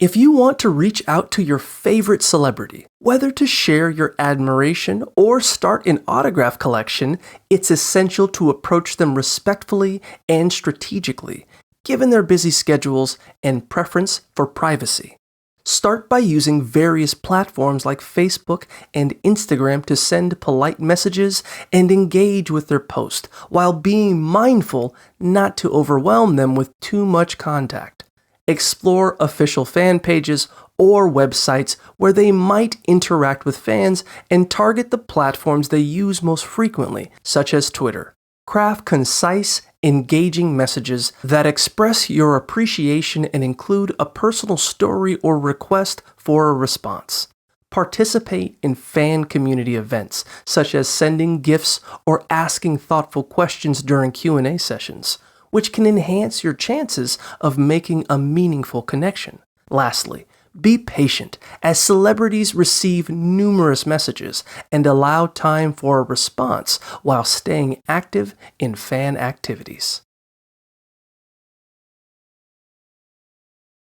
If you want to reach out to your favorite celebrity, whether to share your admiration or start an autograph collection, it's essential to approach them respectfully and strategically, given their busy schedules and preference for privacy. Start by using various platforms like Facebook and Instagram to send polite messages and engage with their post, while being mindful not to overwhelm them with too much contact. Explore official fan pages or websites where they might interact with fans and target the platforms they use most frequently, such as Twitter. Craft concise, engaging messages that express your appreciation and include a personal story or request for a response. Participate in fan community events, such as sending gifts or asking thoughtful questions during Q&A sessions, which can enhance your chances of making a meaningful connection. Lastly, be patient, as celebrities receive numerous messages, and allow time for a response while staying active in fan activities.